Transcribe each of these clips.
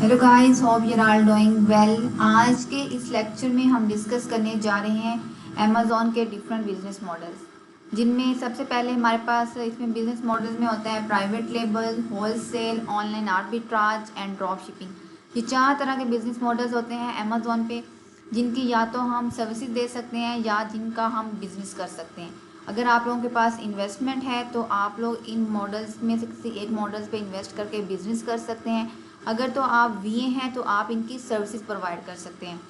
Hello guys, hope you are all doing well. आज के इस लेक्चर में हम डिस्कस करने जा रहे हैं अमेज़ॉन के डिफरेंट बिजनेस मॉडल्स, जिनमें सबसे पहले हमारे पास इसमें बिजनेस मॉडल्स में होता है private label, wholesale, online arbitrage and drop shipping. ये चार तरह के बिजनेस मॉडल्स होते हैं अमेज़ॉन पे, जिनकी या तो हम सर्विसेज दे सकते हैं या जिनका हम बिजनेस कर सकते हैं। अगर आप लोगों के पास इन्वेस्टमेंट है तो आप लोग इन मॉडल्स में से किसी एक मॉडल्स पे इन्वेस्ट करके बिजनेस कर सकते हैं। अगर तो आप वीए हैं तो आप इनकी सर्विसेज प्रोवाइड कर सकते हैं।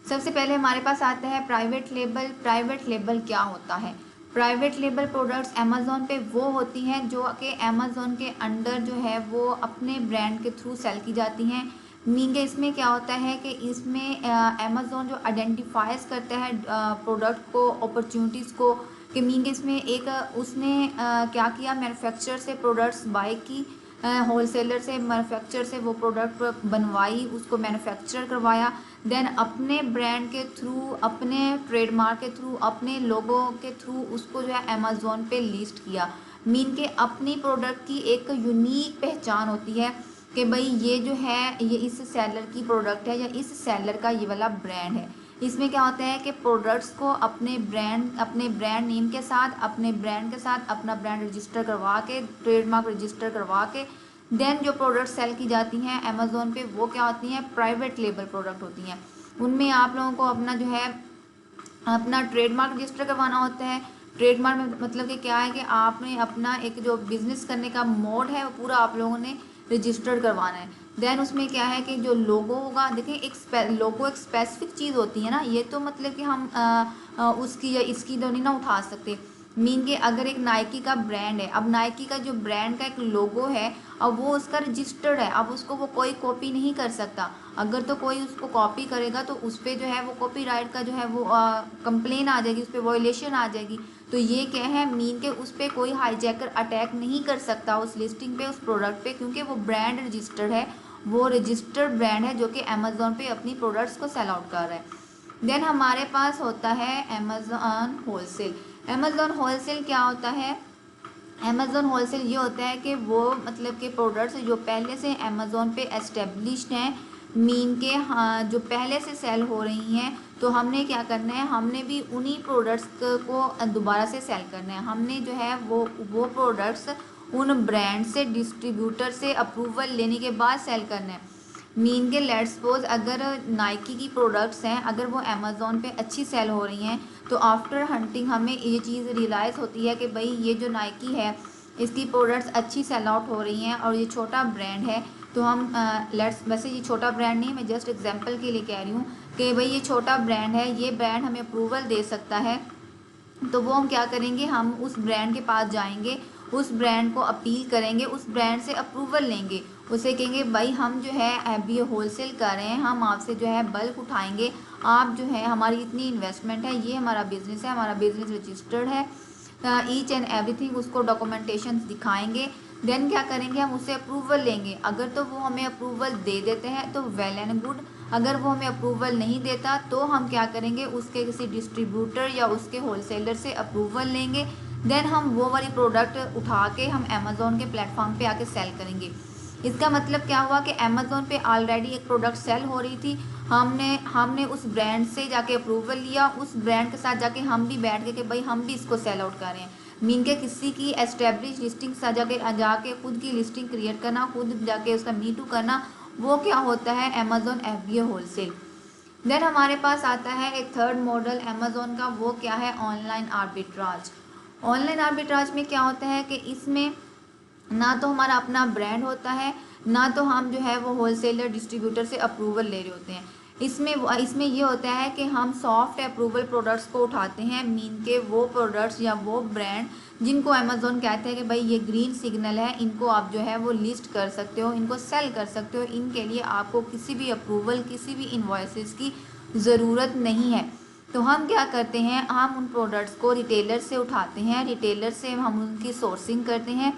सबसे पहले हमारे पास आता है प्राइवेट लेबल। प्राइवेट लेबल क्या होता है? प्राइवेट लेबल प्रोडक्ट्स अमेज़ॉन पे वो होती हैं जो कि अमेज़ॉन के अंडर जो है वो अपने ब्रांड के थ्रू सेल की जाती हैं। मीन इसमें क्या होता है कि इसमें अमेज़ॉन जो आइडेंटिफाइज करता है प्रोडक्ट को, अपॉर्चुनिटीज़ को, कि मीन इसमें एक उसने क्या किया, मैन्युफैक्चरर से प्रोडक्ट्स बाय की, होलसेलर से, मैन्युफैक्चरर से वो प्रोडक्ट बनवाई, उसको मैन्युफैक्चर करवाया, देन अपने ब्रांड के थ्रू, अपने ट्रेडमार्क के थ्रू, अपने लोगों के थ्रू उसको जो है अमेज़ॉन पे लिस्ट किया। मीन के अपनी प्रोडक्ट की एक यूनिक पहचान होती है कि भाई ये जो है ये इस सेलर की प्रोडक्ट है या इस सेलर का ये वाला ब्रांड है। इसमें क्या होता है कि प्रोडक्ट्स को अपने ब्रांड नेम के साथ, अपने ब्रांड के साथ अपना ब्रांड रजिस्टर करवा के, ट्रेडमार्क रजिस्टर करवा के, देन जो प्रोडक्ट सेल की जाती हैं अमेज़ॉन पे वो क्या होती हैं, प्राइवेट लेबल प्रोडक्ट होती हैं। उनमें आप लोगों को अपना जो है अपना ट्रेडमार्क रजिस्टर करवाना होता है। ट्रेडमार्क में मतलब कि क्या है कि आपने अपना एक जो बिजनेस करने का मोड है वो पूरा आप लोगों ने रजिस्टर्ड करवाना है। देन उसमें क्या है कि जो लोगो होगा, देखिए एक लोगो एक स्पेसिफिक चीज़ होती है ना, ये तो मतलब कि हम उसकी या इसकी तो नहीं ना उठा सकते। मीन के अगर एक नाइकी का ब्रांड है, अब नाइकी का जो ब्रांड का एक लोगो है, अब वो उसका रजिस्टर्ड है, अब उसको वो कोई कॉपी नहीं कर सकता। अगर तो कोई उसको कॉपी करेगा तो उस पर जो है वो कॉपीराइट का जो है वो कंप्लेन आ जाएगी, उस पर वॉयलेशन आ जाएगी। तो ये क्या है, मीन के उस पर कोई हाईजैकर अटैक नहीं कर सकता उस लिस्टिंग पे, उस प्रोडक्ट पे, क्योंकि वो ब्रांड रजिस्टर्ड है, वो रजिस्टर्ड ब्रांड है जो कि अमेज़ॉन पे अपनी प्रोडक्ट्स को सेल आउट कर रहा है। देन हमारे पास होता है अमेज़ॉन होलसेल। अमेज़ॉन होलसेल क्या होता है? अमेज़ॉन होलसेल ये होता है कि वो मतलब कि प्रोडक्ट्स जो पहले से अमेज़ॉन पे एस्टेब्लिश्ड हैं, मीन के हाँ जो पहले से सेल हो रही हैं, तो हमने क्या करना है, हमने भी उन्हीं प्रोडक्ट्स को दोबारा से सेल करना है। हमने जो है वो प्रोडक्ट्स उन ब्रांड से, डिस्ट्रीब्यूटर से अप्रूवल लेने के बाद सेल करना है। मीन के लेट्स सपोज अगर नाइकी की प्रोडक्ट्स हैं, अगर वो अमेज़ॉन पे अच्छी सेल हो रही हैं, तो आफ्टर हंटिंग हमें ये चीज़ रियलाइज़ होती है कि भाई ये जो नाइकी है इसकी प्रोडक्ट्स अच्छी सेल आउट हो रही हैं और ये छोटा ब्रांड है, तो हम वैसे ये छोटा ब्रांड नहीं, मैं जस्ट एग्जांपल के लिए कह रही हूँ कि भाई ये छोटा ब्रांड है, ये ब्रांड हमें अप्रूवल दे सकता है। तो वो हम क्या करेंगे, हम उस ब्रांड के पास जाएंगे, उस ब्रांड को अपील करेंगे, उस ब्रांड से अप्रूवल लेंगे, उसे कहेंगे भाई हम जो है अभी होलसेल कर रहे हैं, हम आपसे जो है बल्क उठाएंगे, आप जो है हमारी इतनी इन्वेस्टमेंट है, ये हमारा बिजनेस है, हमारा बिजनेस रजिस्टर्ड है, ईच एंड एवरीथिंग उसको डॉक्यूमेंटेशन दिखाएंगे। देन क्या करेंगे, हम उससे अप्रूवल लेंगे। अगर तो वो हमें अप्रूवल दे देते हैं तो वेल एंड गुड, अगर वो हमें अप्रूवल नहीं देता तो हम क्या करेंगे, उसके किसी डिस्ट्रीब्यूटर या उसके होलसेलर से अप्रूवल लेंगे। देन हम वो वाली प्रोडक्ट उठा के हम अमेज़ॉन के प्लेटफॉर्म पे आके सेल करेंगे। इसका मतलब क्या हुआ कि अमेज़ॉन पे ऑलरेडी एक प्रोडक्ट सेल हो रही थी, हमने उस ब्रांड से जाके अप्रूवल लिया, उस ब्रांड के साथ जाके हम भी बैठ गए कि भाई हम भी इसको सेल आउट कर रहे हैं। मीन के किसी की एस्टेब्लिश लिस्टिंग से जाके खुद की लिस्टिंग क्रिएट करना, खुद जाके उसका मी टू करना, वो क्या होता है, अमेज़ॉन एफबीए होलसेल। देन हमारे पास आता है एक थर्ड मॉडल अमेज़ॉन का, वो क्या है, ऑनलाइन आर्बिट्राज। ऑनलाइन आर्बिट्राज में क्या होता है कि इसमें ना तो हमारा अपना ब्रांड होता है, ना तो हम जो है वो होलसेलर डिस्ट्रीब्यूटर से अप्रूवल ले रहे होते हैं। इसमें ये होता है कि हम सॉफ्ट अप्रूवल प्रोडक्ट्स को उठाते हैं, मीन के वो प्रोडक्ट्स या वो ब्रांड जिनको अमेज़ॉन कहते हैं कि भाई ये ग्रीन सिग्नल है, इनको आप जो है वो लिस्ट कर सकते हो, इनको सेल कर सकते हो, इनके लिए आपको किसी भी अप्रूवल, किसी भी इन्वॉइसेस की ज़रूरत नहीं है। तो हम क्या करते हैं, हम उन प्रोडक्ट्स को रिटेलर से उठाते हैं, रिटेलर से हम उनकी सोर्सिंग करते हैं।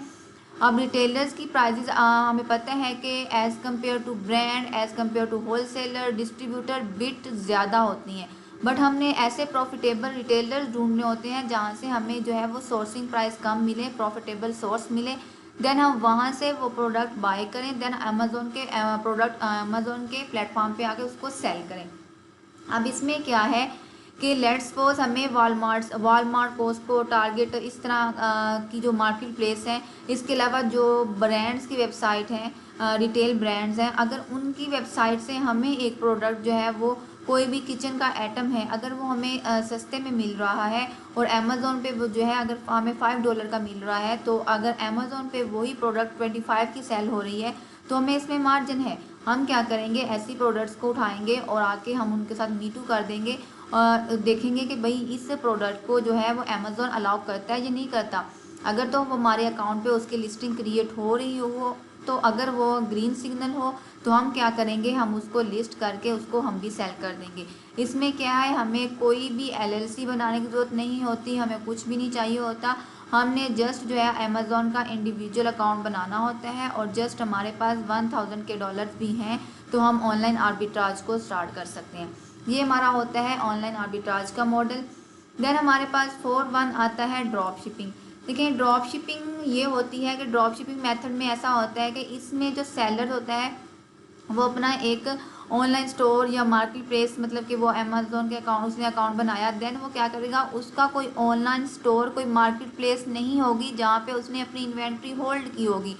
अब रिटेलर्स की प्राइजेज हमें पता है कि as compare to brand, as compare to wholesaler, distributor bit ज़्यादा होती हैं, बट हमने ऐसे प्रॉफिटेबल रिटेलर्स ढूंढने होते हैं जहाँ से हमें जो है वो सोर्सिंग प्राइस कम मिले, प्रॉफिटेबल सोर्स मिले, देन हम वहाँ से वो प्रोडक्ट बाय करें, देन अमेज़ोन के प्रोडक्ट अमेज़ोन के प्लेटफॉर्म पे आके उसको सेल करें। अब इसमें क्या है कि लेट्स सपोज हमें वालमार्ट, कॉस्को, टारगेट इस तरह की जो मार्केट प्लेस हैं, इसके अलावा जो ब्रांड्स की वेबसाइट हैं, रिटेल ब्रांड्स हैं, अगर उनकी वेबसाइट से हमें एक प्रोडक्ट जो है वो कोई भी किचन का आइटम है, अगर वो हमें सस्ते में मिल रहा है और अमेज़ोन पे वो जो है अगर हमें $5 का मिल रहा है, तो अगर अमेज़ोन पे वही प्रोडक्ट 25 की सेल हो रही है तो हमें इसमें मार्जिन है। हम क्या करेंगे, ऐसी प्रोडक्ट्स को उठाएंगे और आके हम उनके साथ मीटू कर देंगे और देखेंगे कि भाई इस प्रोडक्ट को जो है वो अमेज़ोन अलाउ करता है या नहीं करता। अगर तो हमारे अकाउंट पे उसकी लिस्टिंग क्रिएट हो रही हो, तो अगर वो ग्रीन सिग्नल हो तो हम क्या करेंगे, हम उसको लिस्ट करके उसको हम भी सेल कर देंगे। इसमें क्या है, हमें कोई भी LLC बनाने की ज़रूरत नहीं होती, हमें कुछ भी नहीं चाहिए होता। हमने जस्ट जो है अमेज़ोन का इंडिविजुअल अकाउंट बनाना होता है और जस्ट हमारे पास $1000 के डॉलर्स भी हैं तो हम ऑनलाइन आर्बिट्राज को स्टार्ट कर सकते हैं। ये हमारा होता है ऑनलाइन आर्बिट्राज का मॉडल। देन हमारे पास 4 आता है ड्रॉप शिपिंग। देखिए ड्रॉप शिपिंग ये होती है कि ड्रॉप शिपिंग मेथड में ऐसा होता है कि इसमें जो सेलर होता है वो अपना एक ऑनलाइन स्टोर या मार्केट प्लेस, मतलब कि वो अमेज़ोन के अकाउंट, उसने अकाउंट बनाया, देन वो क्या करेगा, उसका कोई ऑनलाइन स्टोर, कोई मार्केट प्लेस नहीं होगी जहाँ पे उसने अपनी इन्वेंट्री होल्ड की होगी।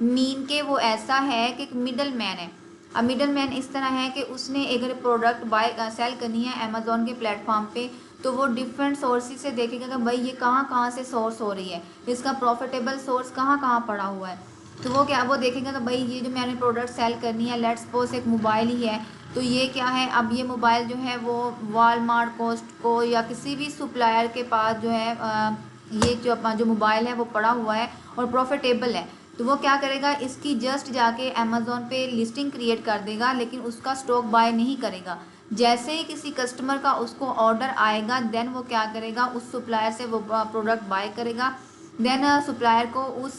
मीन के वो ऐसा है कि एक मिडल मैन है। अब मिडल मैन इस तरह है कि उसने अगर प्रोडक्ट बाय सेल करनी है अमेज़ोन के प्लेटफॉर्म पे, तो वो डिफरेंट सोर्सेज से देखेगा कि भाई ये कहाँ कहाँ से सोर्स हो रही है, इसका प्रॉफिटेबल सोर्स कहाँ कहाँ पड़ा हुआ है। तो वो क्या, वो देखेगा कि भाई ये जो मैंने प्रोडक्ट सेल करनी है, लेट्स सपोज एक मोबाइल ही है, तो ये क्या है, अब ये मोबाइल जो है वो वालमार्ट, कॉस्टको या किसी भी सप्लायर के पास जो है ये जो अपना जो मोबाइल है वो पड़ा हुआ है और प्रॉफिटेबल है, तो वो क्या करेगा, इसकी जस्ट जाके अमेज़ोन पे लिस्टिंग क्रिएट कर देगा, लेकिन उसका स्टॉक बाय नहीं करेगा। जैसे ही किसी कस्टमर का उसको ऑर्डर आएगा, देन वो क्या करेगा, उस सप्लायर से वो प्रोडक्ट बाय करेगा। देन सप्लायर को उस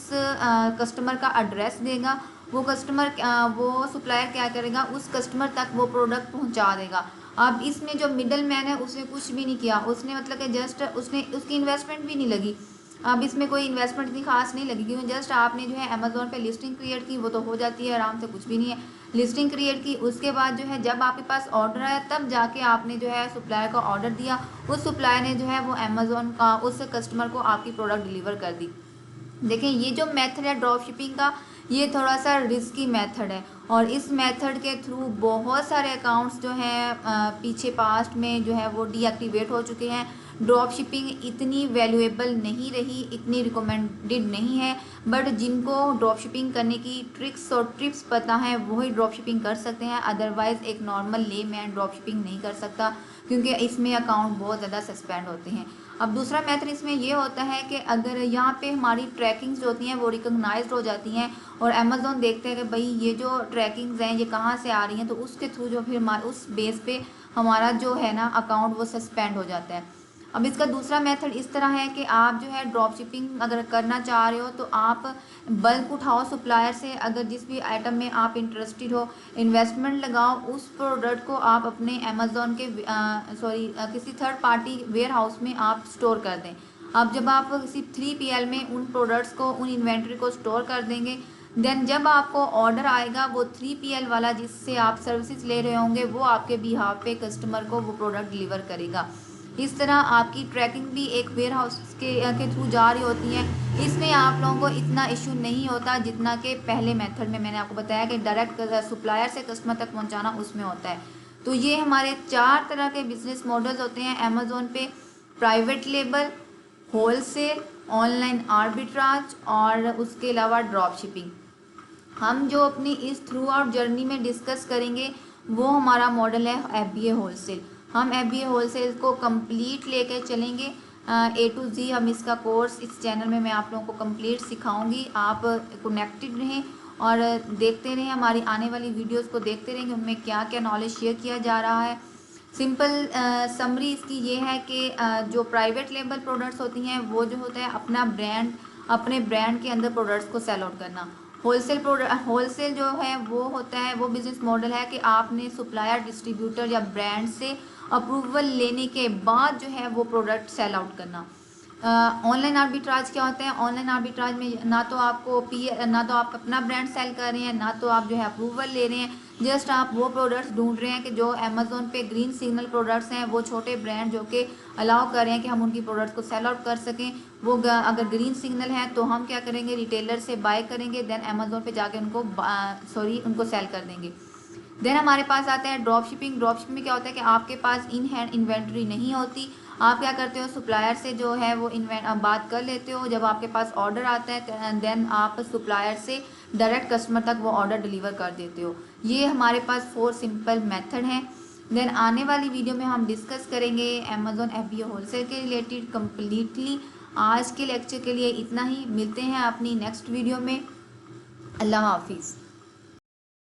कस्टमर का एड्रेस देगा, वो सप्लायर क्या करेगा, उस कस्टमर तक वो प्रोडक्ट पहुंचा देगा। अब इसमें जो मिडल मैन है उसने कुछ भी नहीं किया, उसने मतलब कि जस्ट उसने उसकी इन्वेस्टमेंट भी नहीं लगी। अब इसमें कोई इन्वेस्टमेंट इतनी खास नहीं लगी, क्योंकि जस्ट आपने जो है अमेज़ोन पे लिस्टिंग क्रिएट की, वो तो हो जाती है आराम से, कुछ भी नहीं है। लिस्टिंग क्रिएट की, उसके बाद जो है जब आपके पास ऑर्डर आया तब जाके आपने जो है सप्लायर को ऑर्डर दिया, उस सप्लायर ने जो है वो अमेज़ोन का उस कस्टमर को आपकी प्रोडक्ट डिलीवर कर दी। देखिए ये जो मेथड है ड्रॉप शिपिंग का, ये थोड़ा सा रिस्की मेथड है और इस मेथड के थ्रू बहुत सारे अकाउंट्स जो हैं पीछे पास्ट में जो है वो डीएक्टिवेट हो चुके हैं। ड्रॉप शिपिंग इतनी वैल्यूएबल नहीं रही, इतनी रिकमेंडेड नहीं है, बट जिनको ड्रॉप शिपिंग करने की ट्रिक्स और टिप्स पता है वही ड्रॉप शिपिंग कर सकते हैं, अदरवाइज़ एक नॉर्मल ले मैन ड्रॉप शिपिंग नहीं कर सकता, क्योंकि इसमें अकाउंट बहुत ज़्यादा सस्पेंड होते हैं। अब दूसरा मेथड इसमें ये होता है कि अगर यहाँ पे हमारी ट्रैकिंग्स जो होती हैं वो रिकॉग्नाइज्ड हो जाती हैं और अमेज़ोन देखते हैं कि भाई ये जो ट्रैकिंग्स हैं ये कहाँ से आ रही हैं, तो उसके थ्रू जो फिर उस बेस पे हमारा जो है ना अकाउंट वो सस्पेंड हो जाता है। अब इसका दूसरा मेथड इस तरह है कि आप जो है ड्रॉप शिपिंग अगर करना चाह रहे हो तो आप बल्क उठाओ सप्लायर से, अगर जिस भी आइटम में आप इंटरेस्टेड हो, इन्वेस्टमेंट लगाओ, उस प्रोडक्ट को आप अपने अमेज़ोन के किसी थर्ड पार्टी वेयर हाउस में आप स्टोर कर दें। अब जब आप किसी 3PL में उन प्रोडक्ट्स को, उन इन्वेंट्री को स्टोर कर देंगे, देन जब आपको ऑर्डर आएगा वो 3PL वाला जिससे आप सर्विसेज ले रहे होंगे वो आपके बिहाफ पे कस्टमर को वो प्रोडक्ट डिलीवर करेगा। इस तरह आपकी ट्रैकिंग भी एक वेयर हाउस के थ्रू जा रही होती है। इसमें आप लोगों को इतना इशू नहीं होता जितना कि पहले मेथड में मैंने आपको बताया कि डायरेक्ट सप्लायर से कस्टमर तक पहुंचाना उसमें होता है। तो ये हमारे 4 तरह के बिजनेस मॉडल्स होते हैं अमेज़ोन पे: private label, wholesale, online arbitrage और उसके अलावा ड्रॉप शिपिंग। हम जो अपनी इस थ्रू आउट जर्नी में डिस्कस करेंगे वो हमारा मॉडल है FBA होलसेल। हम FBA होलसेल को कंप्लीट लेके चलेंगे A to Z। हम इसका कोर्स इस चैनल में मैं आप लोगों को कंप्लीट सिखाऊंगी। आप कनेक्टेड रहें और देखते रहें, हमारी आने वाली वीडियोस को देखते रहेंगे, उनमें क्या क्या नॉलेज शेयर किया जा रहा है। सिंपल समरी इसकी ये है कि जो प्राइवेट लेबल प्रोडक्ट्स होती हैं वो जो होता है अपने ब्रांड के अंदर प्रोडक्ट्स को सेल आउट करना। होलसेल जो है वो होता है, वो बिजनेस मॉडल है कि आपने सप्लायर, डिस्ट्रीब्यूटर या ब्रांड से अप्रूवल लेने के बाद जो है वो प्रोडक्ट सेल आउट करना। ऑनलाइन आर्बिट्राज क्या होता है? ऑनलाइन आर्बिट्राज में ना तो आप अपना ब्रांड सेल कर रहे हैं, ना तो आप जो है अप्रूवल ले रहे हैं, जस्ट आप वो प्रोडक्ट्स ढूंढ रहे हैं कि जो अमेजोन पे ग्रीन सिग्नल प्रोडक्ट्स हैं, वो छोटे ब्रांड जो कि अलाउ कर रहे हैं कि हम उनकी प्रोडक्ट्स को सेल आउट कर सकें, वो अगर ग्रीन सिग्नल है तो हम क्या करेंगे, रिटेलर से बाय करेंगे, देन अमेजोन पे जाके उनको सेल कर देंगे। देन हमारे पास आता है ड्रॉप शिपिंग। ड्रॉप शिपिंग में क्या होता है कि आपके पास इन हैंड इन्वेंट्री नहीं होती, आप क्या करते हो, सप्लायर से जो है वो बात कर लेते हो, जब आपके पास ऑर्डर आता है देन आप सप्लायर से डायरेक्ट कस्टमर तक वो ऑर्डर डिलीवर कर देते हो। ये हमारे पास 4 सिंपल मेथड हैं। देन आने वाली वीडियो में हम डिस्कस करेंगे अमेजोन FBA होलसेल के रिलेटेड कम्प्लीटली। आज के लेक्चर के लिए इतना ही, मिलते हैं अपनी नेक्स्ट वीडियो में। अल्लाह हाफिज़।